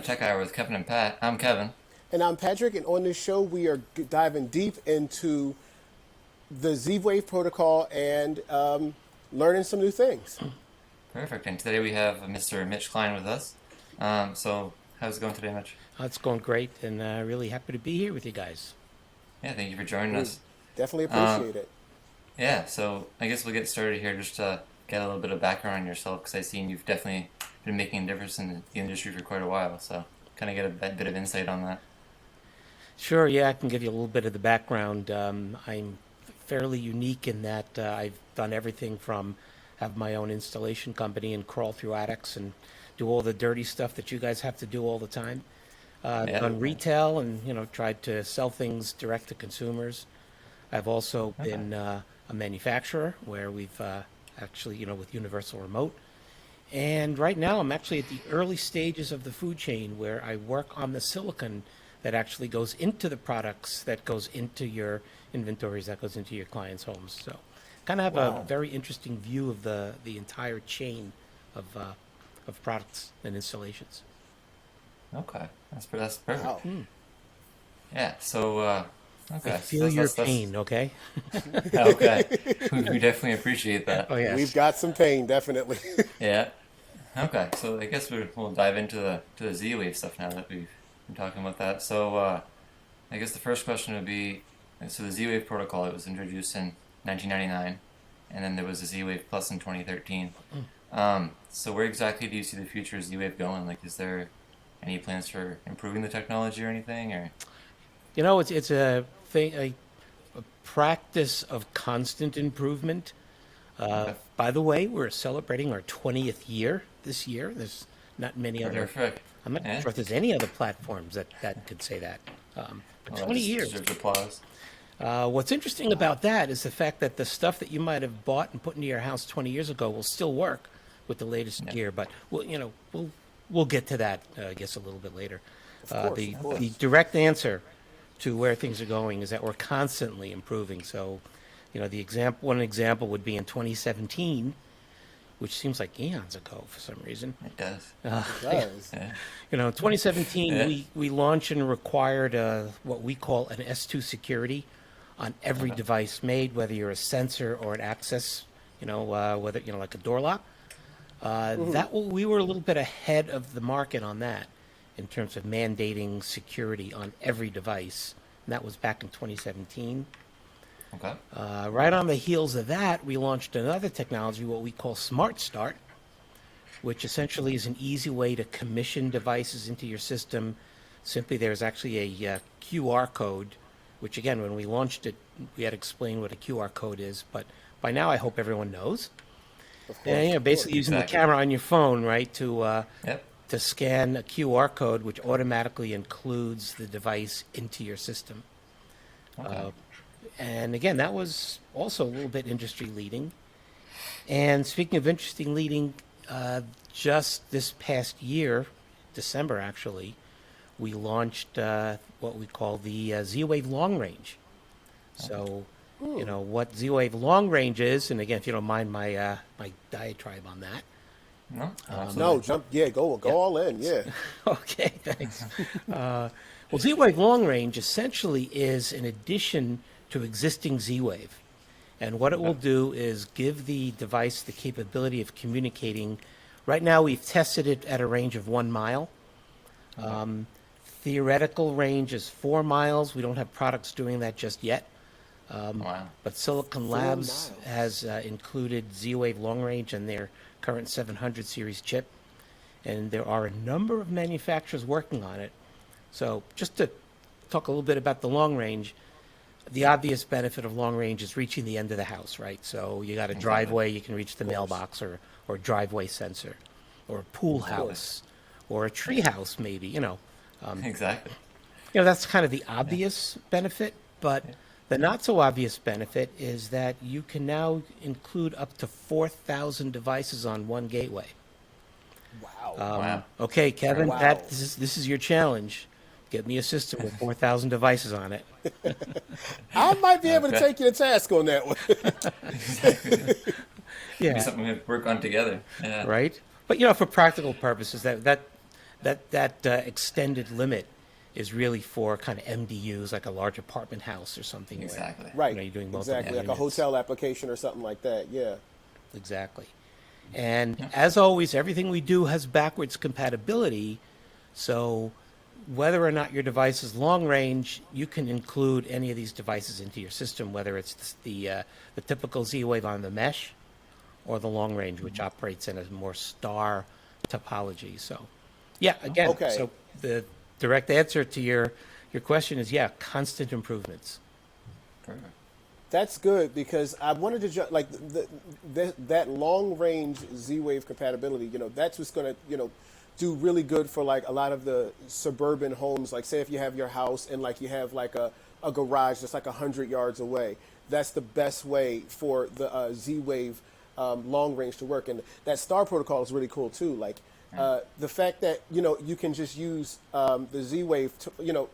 Tech Hour with Kevin and Pat. I'm Kevin. And I'm Patrick, and on this show, we are diving deep into the Z-Wave protocol and learning some new things. Perfect. And today we have Mr. Mitch Klein with us. So how's it going today, Mitch? It's going great, and really happy to be here with you guys. Yeah, thank you for joining us. Definitely appreciate it. Yeah, so I guess we'll get started here just to get a little bit of background on yourself, because I've seen you've definitely been making a difference in the industry for quite a while. So kind of get a bit of insight on that. Sure, yeah, I can give you a little bit of the background. I'm fairly unique in that I've done everything from have my own installation company and crawl through attics and do all the dirty stuff that you guys have to do all the time. Done retail and, tried to sell things direct to consumers. I've also been a manufacturer where we've actually, with Universal Remote. And right now I'm actually at the early stages of the food chain where I work on the silicon that actually goes into the products, that goes into your inventories, that goes into your clients' homes. So kind of have a very interesting view of the entire chain of products and installations. Okay, that's perfect. Wow. Yeah, so okay. I feel your pain, okay? Okay, we definitely appreciate that. Oh, yes. We've got some pain, definitely. Yeah. Okay, so I guess we'll dive into the Z-Wave stuff now that we've been talking about that. So I guess the first question would be, so the Z-Wave protocol, it was introduced in 1999, and then there was the Z-Wave Plus in 2013. So where exactly do you see the future of Z-Wave going? Like, is there any plans for improving the technology or anything? Or It's a thing, a practice of constant improvement. Okay. By the way, we're celebrating our 20th year this year. There's not many other. Perfect. I'm not Yeah. sure if there's any other platforms that could say that. But Well, 20 that years. deserves applause. What's interesting about that is the fact that the stuff that you might have bought and put into your house 20 years ago will still work with the latest gear. But we'll get to that, I guess, a little bit later. Of The course. the direct answer to where things are going is that we're constantly improving. So, one example would be in 2017, which seems like eons ago for some reason. It does. It does. Yeah. In 2017, Yeah. we launched and required what we call an S2 security on every device made, whether you're a sensor or an access, whether, like a door lock. We were a little bit ahead of the market on that in terms of mandating security on every device. And that was back in 2017. Okay. Right on the heels of that, we launched another technology, what we call Smart Start, which essentially is an easy way to commission devices into your system. Simply, there's actually a QR code, which again, when we launched it, we had to explain what a QR code is, but by now I hope everyone knows. Of course, And basically using Exactly. the camera on your phone, right, to Yep. scan a QR code, which automatically includes the device into your system. Okay. And again, that was also a little bit industry leading. And speaking of industry leading, just this past year, December actually, we launched what we call the Z-Wave Long Range. So, what Z-Wave Long Range is, and again, if you don't mind my my diatribe on that. No. No, go all in, yeah. Okay, thanks. Well, Z-Wave Long Range essentially is an addition to existing Z-Wave. And what it will do is give the device the capability of communicating. Right now, we've tested it at a range of 1 mile. Theoretical range is 4 miles. We don't have products doing that just yet. Wow. But Silicon 4 Labs miles. has included Z-Wave Long Range in their current 700 series chip. And there are a number of manufacturers working on it. So just to talk a little bit about the long range, the obvious benefit of long range is reaching the end of the house, right? So you got a driveway, you can reach the mailbox or driveway sensor, or a pool house, or a tree house maybe, Exactly. That's kind of the obvious benefit, but the not so obvious benefit is that you can now include up to 4,000 devices on one gateway. Wow. Wow. Okay, Kevin, Wow. this is your challenge. Get me a system with 4,000 devices on it. I might be able to take you to task on that one. Be Yeah, something we work on together. Yeah. right. But for practical purposes, that extended limit is really for kind of MDUs, like a large apartment house or something. Exactly. Where, Right. you're doing multiple Exactly. Like a units. hotel application or something like that. Yeah. Exactly. And Yeah. as always, everything we do has backwards compatibility. So whether or not your device is long range, you can include any of these devices into your system, whether it's the typical Z-Wave on the mesh or the long range, which operates in a more star topology. So, yeah, again, Okay. so the direct answer to your question is, yeah, constant improvements. Perfect. That's good because I wanted to like that long range Z-Wave compatibility. That's what's going to do really good for like a lot of the suburban homes. Like say if you have your house and like you have like a garage that's like 100 yards away. That's the best way for the Z-Wave long range to work. And that Star protocol is really cool too. Like the fact that you can just use the Z-Wave to,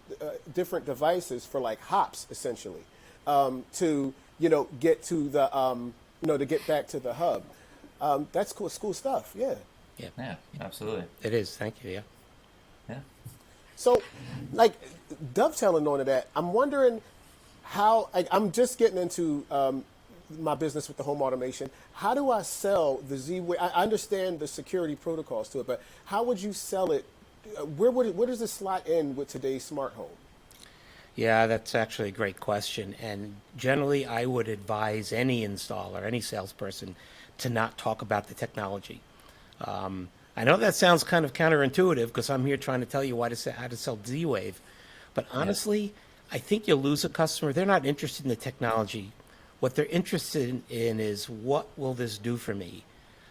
different devices for like hops essentially. To get to the to get back to the hub. That's cool. It's cool stuff. Yeah. Yeah, Yeah, absolutely. it is. Thank you. Yeah. Yeah. So, like dovetailing onto that, I'm wondering how. Like, I'm just getting into my business with the home automation. How do I sell the Z-Wave? I understand the security protocols to it, but how would you sell it? Where does it slot in with today's smart home? Yeah, that's actually a great question. And generally, I would advise any installer, any salesperson, to not talk about the technology. I know that sounds kind of counterintuitive because I'm here trying to tell you how to sell Z-Wave. But honestly, I think you'll lose a customer. They're not interested in the technology. What they're interested in is what will this do for me?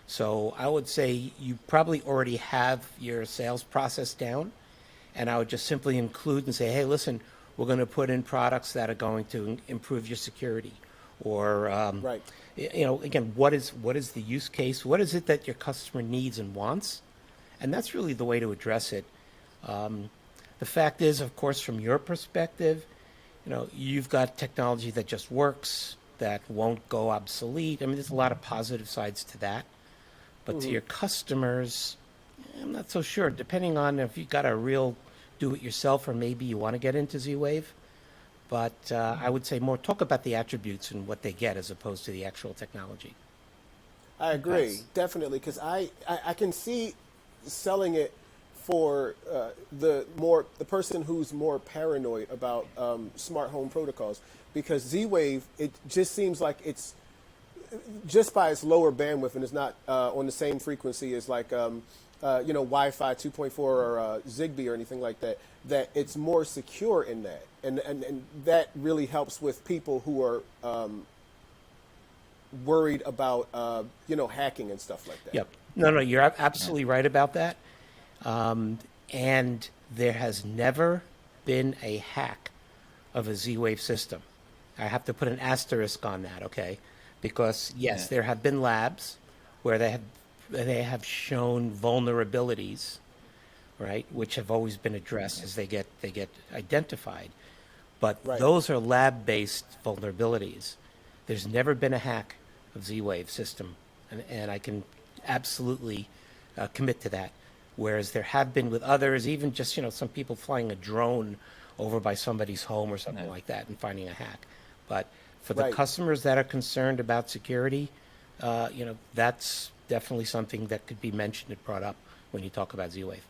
So I would say you probably already have your sales process down. And I would just simply include and say, hey, listen, we're going to put in products that are going to improve your security. Or, Right. again, what is the use case? What is it that your customer needs and wants? And that's really the way to address it. The fact is, of course, from your perspective, you've got technology that just works, that won't go obsolete. I mean, there's a lot of positive sides to that. But to your customers, I'm not so sure. Depending on if you've got a real do-it-yourself or maybe you want to get into Z-Wave. But I would say more talk about the attributes and what they get as opposed to the actual technology. I agree, Yes. definitely, because I can see selling it for the person who's more paranoid about smart home protocols, because Z-Wave, it just seems like it's just by its lower bandwidth and it's not on the same frequency as like Wi-Fi 2.4 or Zigbee or anything like that. That it's more secure in that, and that really helps with people who are worried about hacking and stuff like that. Yep. No, you're absolutely right about that. And there has never been a hack of a Z-Wave system. I have to put an asterisk on that, okay? Because yes, Yeah. there have been labs where they have shown vulnerabilities, right, which have always been addressed as they get identified. But Right. those are lab-based vulnerabilities. There's never been a hack of Z-Wave system, and I can absolutely commit to that. Whereas there have been with others, even just some people flying a drone over by somebody's home or something Yeah. like that and finding a hack. But for the Right. customers that are concerned about security, that's definitely something that could be mentioned and brought up when you talk about Z-Wave.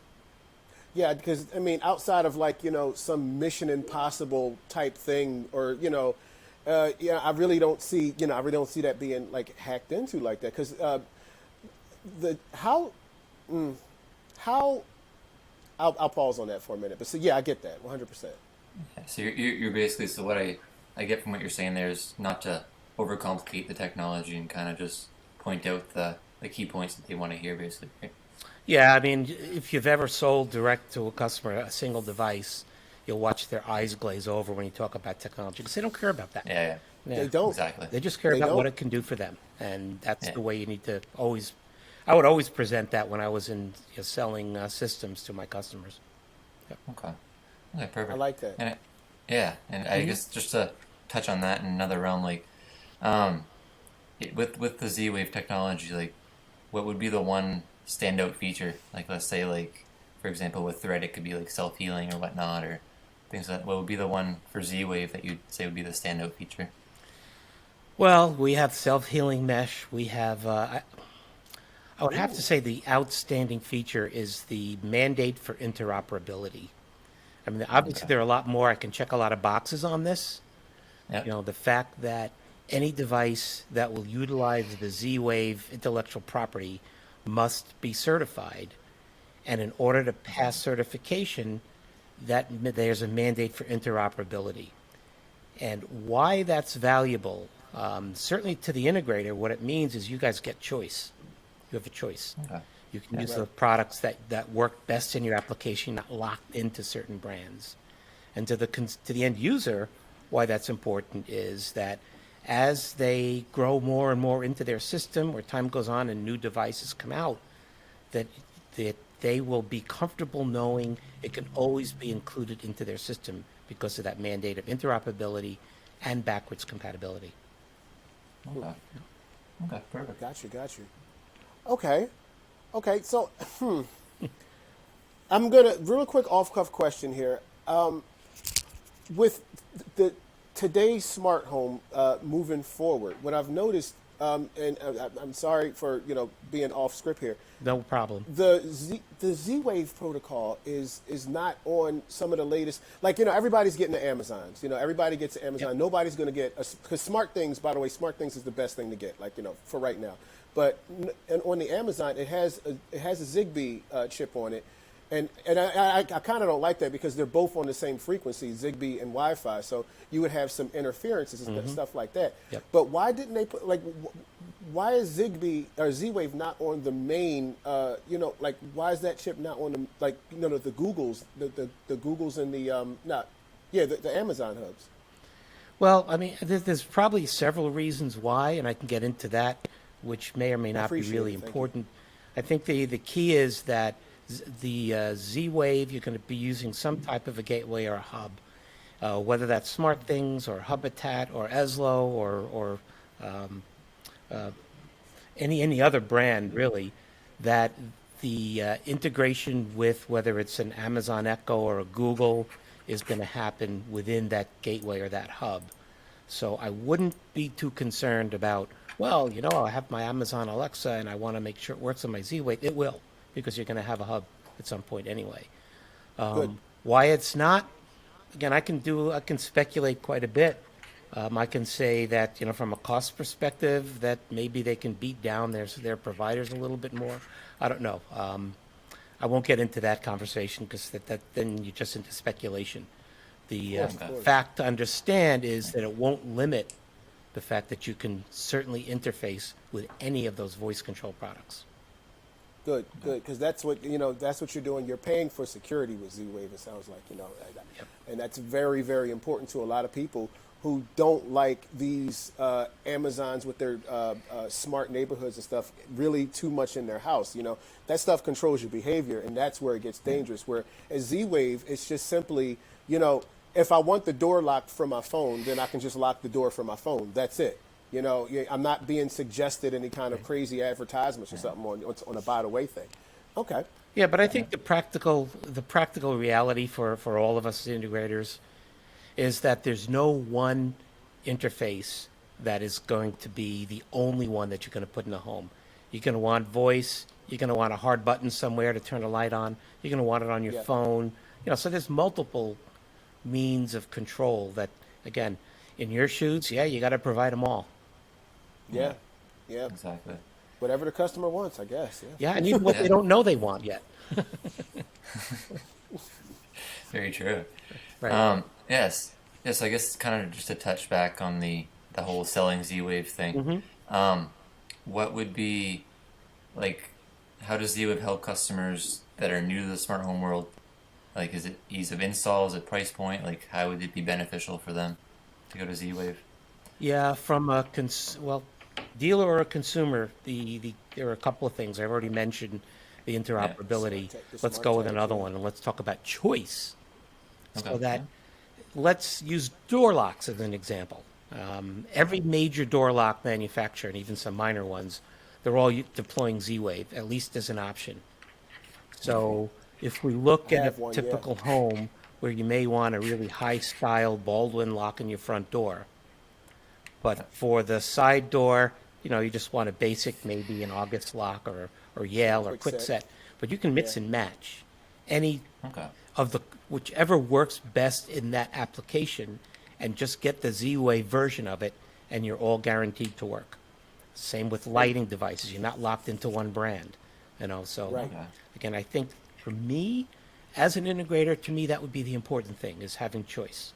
Yeah, because I mean, outside of like some Mission Impossible type thing, or I really don't see that being like hacked into like that. Because the how I'll pause on that for a minute. But so yeah, I get that 100%. So you're basically, so what I get from what you're saying there is not to overcomplicate the technology and kind of just point out the key points that they want to hear, basically. Right? Yeah, I mean, if you've ever sold direct to a customer a single device, you'll watch their eyes glaze over when you talk about technology because they don't care about that. Yeah, Yeah. They don't. exactly. They just care They about what don't. it can do for them, and that's Yeah. the way you need to always. I would always present that when I was in selling systems to my customers. Yep. Okay. Okay, perfect. I like that. And and I guess just to touch on that in another realm, like, with the Z-Wave technology, like, what would be the one standout feature? Like, let's say, like, for example, with Thread, it could be like self-healing or whatnot, or things like that. What would be the one for Z-Wave that you'd say would be the standout feature? Well, we have self-healing mesh. We have, I would have to Ooh, say the outstanding feature is the mandate for interoperability. I mean, obviously Okay. there are a lot more. I can check a lot of boxes on this. Yep. The fact that any device that will utilize the Z-Wave intellectual property must be certified. And in order to pass certification, there's a mandate for interoperability. And why that's valuable, certainly to the integrator, what it means is you guys get choice. You have a choice. Okay. You can Yeah. use right. the products that work best in your application, not locked into certain brands. And to the end user, why that's important is that as they grow more and more into their system, or time goes on and new devices come out, that that they will be comfortable knowing it can always be included into their system because of that mandate of interoperability and backwards compatibility. Okay. Okay. Perfect. Got you. Okay, okay. So I'm gonna real quick off cuff question here. With the today's smart home moving forward, what I've noticed, and I'm sorry for being off script here. No problem. The Z Wave protocol is not on some of the latest. Like everybody's getting the Amazons. Everybody gets the Yep. Amazon. Nobody's going to get because Smart Things. By the way, Smart Things is the best thing to get. Like for right now. But and on the Amazon, it has a Zigbee chip on it, and I kind of don't like that because they're both on the same frequency, Zigbee and Wi-Fi. So you would have some interferences and stuff like that. Yep. But why didn't they put like? Why is Zigbee or Z-Wave not on the main? Like why is that chip not on the the Googles, the Googles and the not, yeah, the Amazon hubs. Well, I mean, there's probably several reasons why, and I can get into that, which may or may I not be appreciate really it. Thank you. important. I think the key is that the Z-Wave, you're going to be using some type of a gateway or a hub, whether that's SmartThings or Habitat or Eslo or um, uh, any other brand really, that the integration with whether it's an Amazon Echo or a Google is going to happen within that gateway or that hub. So I wouldn't be too concerned about, well, I have my Amazon Alexa and I want to make sure it works on my Z-Wave. It will, because you're going to have a hub at some point anyway. Good. Why it's not, again, I can speculate quite a bit. I can say that, from a cost perspective, that maybe they can beat down their providers a little bit more. I don't know. I won't get into that conversation because that then you're just into speculation. The Of course. fact to understand is that it won't limit the fact that you can certainly interface with any of those voice control products. Good, because that's what you're doing. You're paying for security with Z-Wave. It sounds like Yep. and that's very, very important to a lot of people who don't like these Amazons with their smart neighborhoods and stuff really too much in their house. That stuff controls your behavior, and that's where it gets dangerous. Where as Z-Wave, it's just simply, if I want the door locked from my phone, then I can just lock the door from my phone. That's it. I'm not being suggested any kind of crazy advertisements or something on a by the way thing. Okay. Yeah, but I think the practical reality for all of us as integrators is that there's no one interface that is going to be the only one that you're going to put in the home. You're going to want voice. You're going to want a hard button somewhere to turn a light on. You're going to want it on your Yeah. phone. So there's multiple means of control that, again, in your shoes, yeah, you got to provide them all. Yeah. Yeah. Exactly. Whatever the customer wants, I guess. Yeah. Yeah, and even what they don't know they want yet. Very true. Right. Yes. Yes. I guess kind of just to touch back on the whole selling Z-Wave thing. What would be like? How does Z-Wave help customers that are new to the smart home world? Like, is it ease of install? Is it price point? Like, how would it be beneficial for them to go to Z-Wave? Yeah, from a dealer or a consumer, there are a couple of things. I've already mentioned the interoperability. The Let's smart go with tag, another yeah. one, and let's talk about choice. Okay. So that, let's use door locks as an example. Every major door lock manufacturer, and even some minor ones, they're all deploying Z-Wave, at least as an option. So if we look at have a one, yeah. typical home where you may want a really high-style Baldwin lock in your front door, but for the side door, you just want a basic, maybe an August lock or Yale or Quick set. Quickset, but you can mix Yeah. and match any Okay. of the whichever works best in that application, and just get the Z-Wave version of it, and you're all guaranteed to work. Same with lighting devices. You're not locked into one brand, So Right. Okay. again, I think for me, as an integrator, to me that would be the important thing is having choice.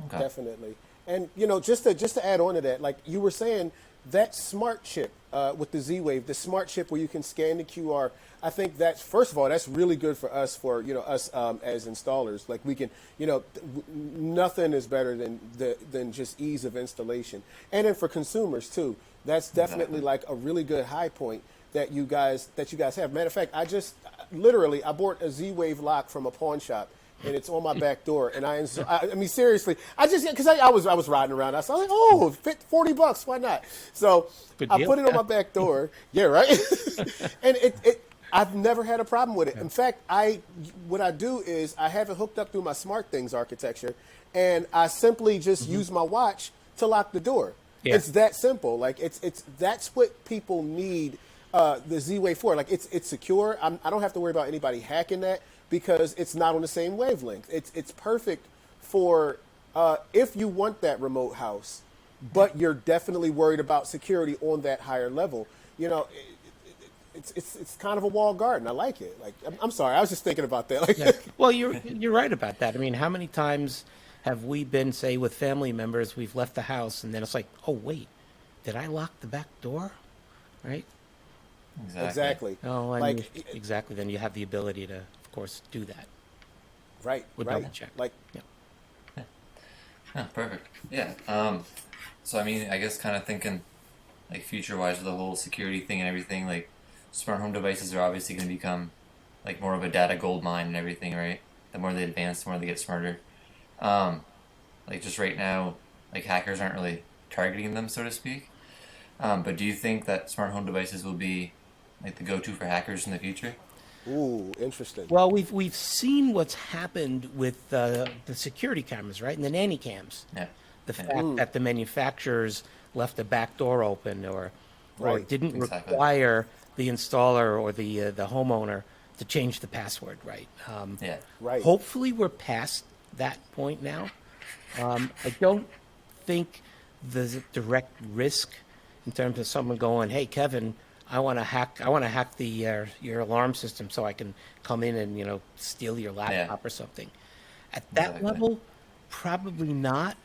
Okay. Definitely. And just to add on to that, like you were saying, that smart chip with the Z-Wave, the smart chip where you can scan the QR, I think that's, first of all, that's really good for us, us as installers. Like we can, nothing is better than just ease of installation. And then for consumers too, that's definitely Exactly. like a really good high point that you guys have. Matter of fact, I bought a Z-Wave lock from a pawn shop, and it's on my back door. And I mean, seriously, because I was riding around. I was like, oh, $40, why not? So Good I deal. put it on my back door. Yeah, right. And I've never had a problem with it. In fact, what I do is I have it hooked up through my SmartThings architecture, and I simply just use my watch to lock the door. Yeah. It's that simple. Like that's what people need the Z-Wave for. Like it's secure. I don't have to worry about anybody hacking that because it's not on the same wavelength. It's perfect for if you want that remote house, but you're definitely worried about security on that higher level. It's kind of a walled garden. I like it. Like I'm sorry, I was just thinking about that. Like, Yeah. Well, you're right about that. I mean, how many times have we been, say, with family members, we've left the house, and then it's like, oh wait, did I lock the back door? Right? exactly. Oh, and Like exactly. Then you have the ability to, of course, do that. right, Would right. double check. Like Yeah. Yeah, perfect. Yeah. So I mean, I guess kind of thinking like future-wise with the whole security thing and everything, like smart home devices are obviously going to become like more of a data gold mine and everything, right? The more they advance, the more they get smarter. Like just right now, like hackers aren't really targeting them, so to speak. But do you think that smart home devices will be like the go-to for hackers in the future? ooh, interesting. Well, we've seen what's happened with the security cameras, right, and the nanny cams. Yeah. The Yeah. fact that the manufacturers left the back door open or Right. didn't Exactly. require the installer or the homeowner to change the password, right? Yeah. Right. Hopefully, we're past that point now. I don't think the direct risk in terms of someone going, "Hey, Kevin, I want to hack the your alarm system so I can come in and steal your laptop or something." At that Exactly. level, probably not.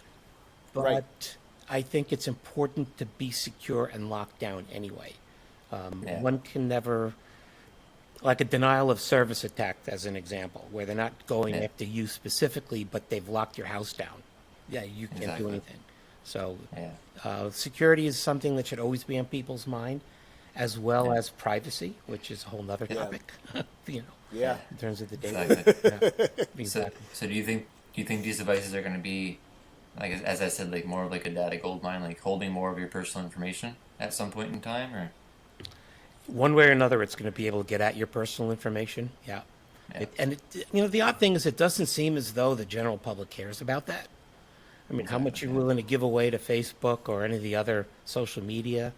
But Right. I think it's important to be secure and locked down anyway. Yeah. One can never, like a denial of service attack, as an example, where they're not going Yeah. after you specifically, but they've locked your house down. Yeah, you can't do Exactly. anything. So, Yeah. security is something that should always be on people's mind, as well Yeah. as privacy, which is a whole other Yeah. topic. Yeah. In terms of the data. Exactly. Yeah, So, exactly. so do you think these devices are going to be, like as I said, like more of like a data gold mine, like holding more of your personal information at some point in time, or One way or another, it's going to be able to get at your personal information. Yeah. yeah, The odd thing is, it doesn't seem as though the general public cares about that. I mean, how much Exactly, you're yeah. willing to give away to Facebook or any of the other social media,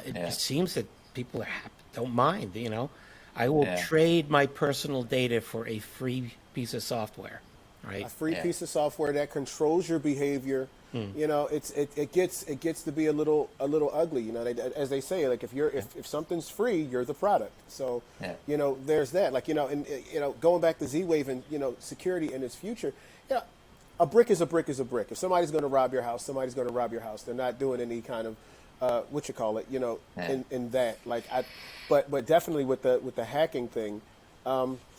it Yeah. just seems that people don't mind. I will Yeah. trade my personal data for a free piece of software, A right? free Yeah. piece of software that controls your behavior. Hmm. It gets to be a little ugly. As they say, like if something's free, you're the product. So Yeah. there's that. Like and going back to Z-Wave and security in its future. A brick is a brick is a brick. If somebody's going to rob your house, somebody's going to rob your house. They're not doing any kind of Yeah. in that. But definitely with the hacking thing.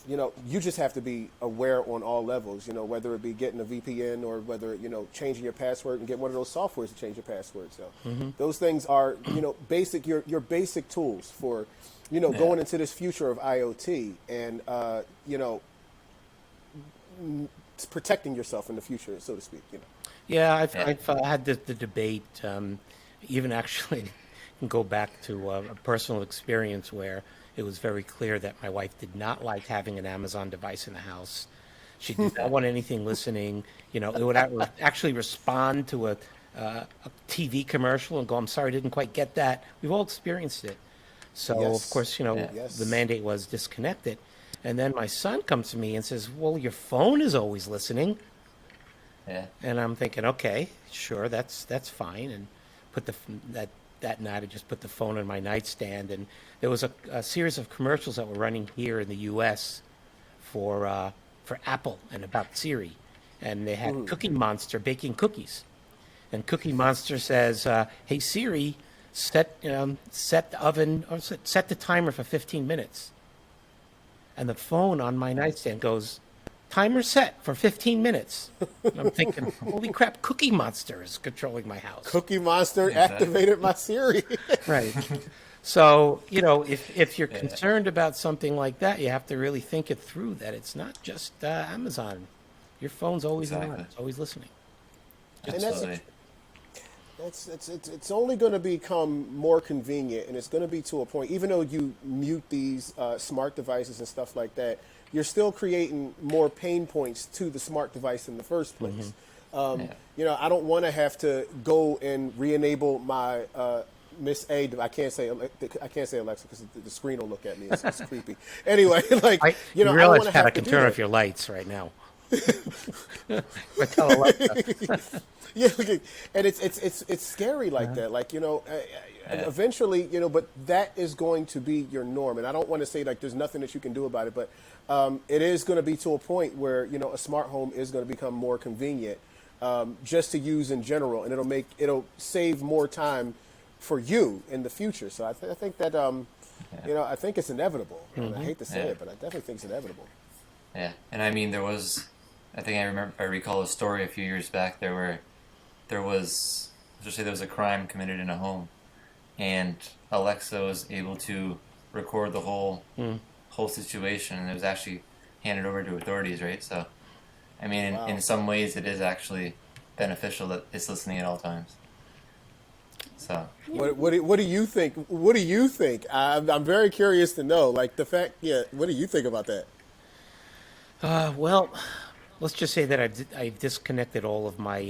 You just have to be aware on all levels, whether it be getting a VPN or whether, changing your password and get one of those softwares to change your password. So those things are, basic, your basic tools for, going into this future of IoT and, protecting yourself in the future, so to speak. Yeah, I've, Yeah. I've had the debate, even actually can go back to a personal experience where, it was very clear that my wife did not like having an Amazon device in the house. She did not want anything listening. You know, it would actually respond to a TV commercial and go, "I'm sorry, I didn't quite get that." We've all experienced it. So, of Yes. course, you know, Yes. the mandate was disconnect it. And then my son comes to me and says, "Well, your phone is always listening." Yeah. And I'm thinking, okay, sure, that's fine. And put that night, I just put the phone on my nightstand. And there was a series of commercials that were running here in the U.S. For Apple and about Siri, and they had Cookie Monster baking cookies. And Cookie Monster says, "Hey Siri, set the oven or set the timer for 15 minutes." And the phone on my nightstand goes, "Timer set for 15 minutes." And I'm thinking, holy crap, Cookie Monster is controlling my house. Cookie Monster Exactly. activated my Siri. Right. So, you know, if you're concerned about something like that, you have to really think it through that it's not just Amazon. Your phone's always on, Exactly. it's always listening. And Absolutely. it's only going to become more convenient, and it's going to be to a point. Even though you mute these smart devices and stuff like that, you're still creating more pain points to the smart device in the first place. Yeah. You know, I don't want to have to go and re-enable my Miss A. I can't say Alexa because the screen will look at me. It's creepy. Anyway, like You I don't realize, want to Pat, have I to can do turn that. off your lights right now. But tell Alexa. Yeah, and it's scary like that. Like, you know, eventually, you know, but that is going to be your norm. And I don't want to say like there's nothing that you can do about it, but it is going to be to a point where, you know, a smart home is going to become more convenient just to use in general, and it'll save more time for you in the future. So I think that you know, I think it's inevitable. And I hate to say Yeah. it, but I definitely think it's inevitable. Yeah, and I mean, I recall a story a few years back there where there was, let's just say there was a crime committed in a home, and Alexa was able to record the whole situation, and it was actually handed over to authorities, right? So, I mean, Wow. in some ways, it is actually beneficial that it's listening at all times. So, What do you think? What do you think? I'm very curious to know. Like the fact, yeah. What do you think about that? Well, let's just say that I've disconnected all of my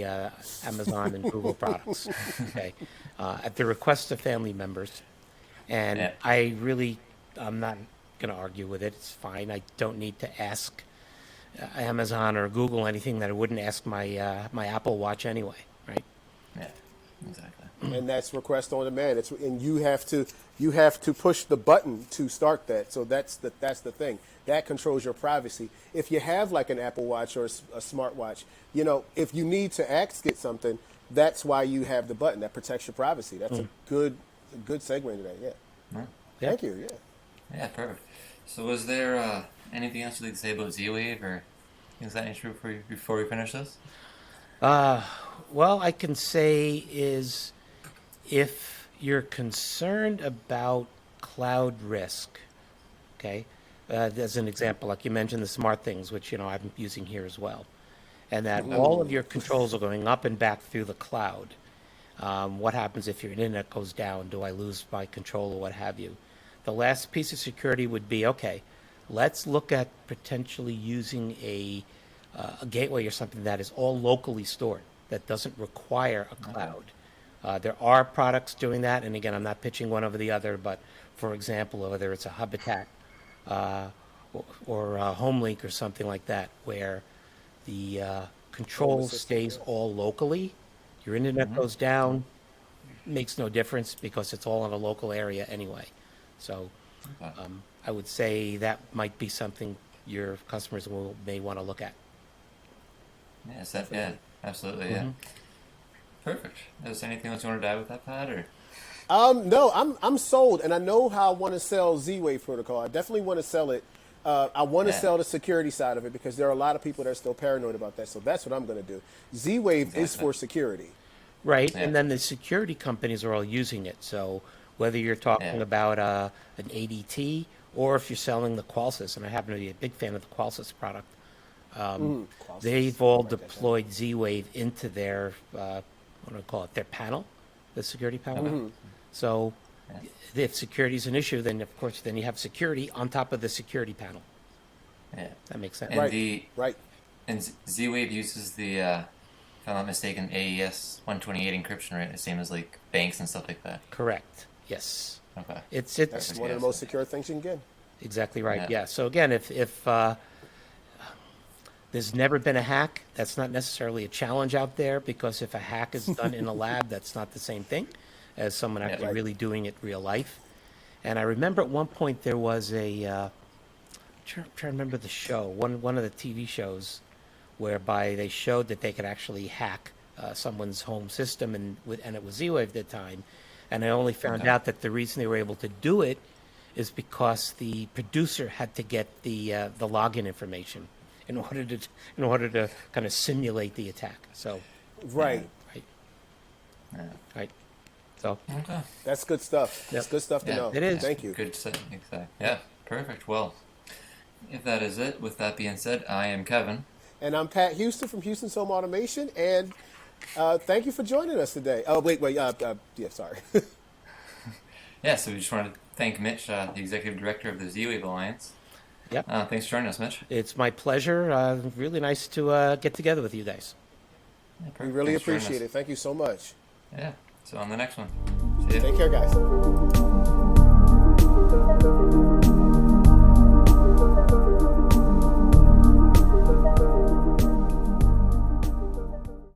Amazon and Google products, okay, at the request of family members. And Yeah. I'm not going to argue with it. It's fine. I don't need to ask Amazon or Google anything that I wouldn't ask my Apple Watch anyway, right? yeah, exactly. And that's request on demand. And you have to push the button to start that. So that's the thing that controls your privacy. If you have like an Apple Watch or a smartwatch, you know, if you need to ask it something, that's why you have the button that protects your privacy. That's a good segue into that. Yeah. Yeah. Yeah. Thank you. Yeah. Yeah, perfect. So, was there anything else you'd like to say about Z-Wave or things of that nature before we finish this? Well, I can say is if you're concerned about cloud risk, okay, as an example, like you mentioned the smart things, which, you know, I'm using here as well, and that all of your controls are going up and back through the cloud. What happens if your internet goes down? Do I lose my control or what have you? The last piece of security would be, okay, let's look at potentially using a gateway or something that is all locally stored, that doesn't require a cloud. There are products doing that, and again, I'm not pitching one over the other, but for example, whether it's a Habitat or a HomeLink or something like that, where the control assistant, stays yeah. all locally, your internet goes down, makes no difference because it's all in a local area anyway. So Okay. I would say that might be something your customers may want to look at. Yeah, absolutely, yeah. Perfect. Is there anything else you wanted to add with that, Pat, or? No, I'm sold, and I know how I want to sell Z-Wave protocol. I definitely want to sell it. I want to Yeah. sell the security side of it because there are a lot of people that are still paranoid about that. So that's what I'm going to do. Z-Wave is Exactly. for security. Right, Yeah. and then the security companies are all using it. So whether you're talking Yeah. about an ADT or if you're selling the Qualsys, and I happen to be a big fan of the Qualsys product, Qualsys. they've all Write that down. deployed Z-Wave into their what do I call it? Their panel, the security panel. So If security is an issue, then of course, then you have security on top of the security panel. Yeah. That makes sense. And Right. Right. Z-Wave uses the, if I'm not mistaken, AES 128 encryption, right? The same as like banks and stuff like that. Correct. Yes. Okay. It's That's one of the most secure things you can get. exactly right. Yeah. Yeah. So again, if there's never been a hack, that's not necessarily a challenge out there, because if a hack is done in a lab, that's not the same thing as someone actually Right. really doing it real life. And I remember at one point there was trying to remember the show, one of the TV shows, whereby they showed that they could actually hack someone's home system, and it was Z-Wave at the time. And I only found Okay. out that the reason they were able to do it is because the producer had to get the login information in order to kind of simulate the attack. So Right. right, Yeah. right. So Okay. That's good stuff. That's Yep. good stuff to Yeah. know. It is. Thank you. Good set. Exactly. Yeah. Perfect. Well, if that is it, with that being said, I am Kevin. And I'm Pat Houston from Houston's Home Automation, and thank you for joining us today. Oh, wait. Yeah, sorry. Yeah, so we just wanted to thank Mitch, the Executive Director of the Z-Wave Alliance. Yep. Thanks for joining us, Mitch. it's my pleasure. Really nice to get together with you guys. Yeah, We perfect. really Thanks for joining appreciate us. it. Thank you so much. Yeah, so on the next one. See ya. Take care, guys.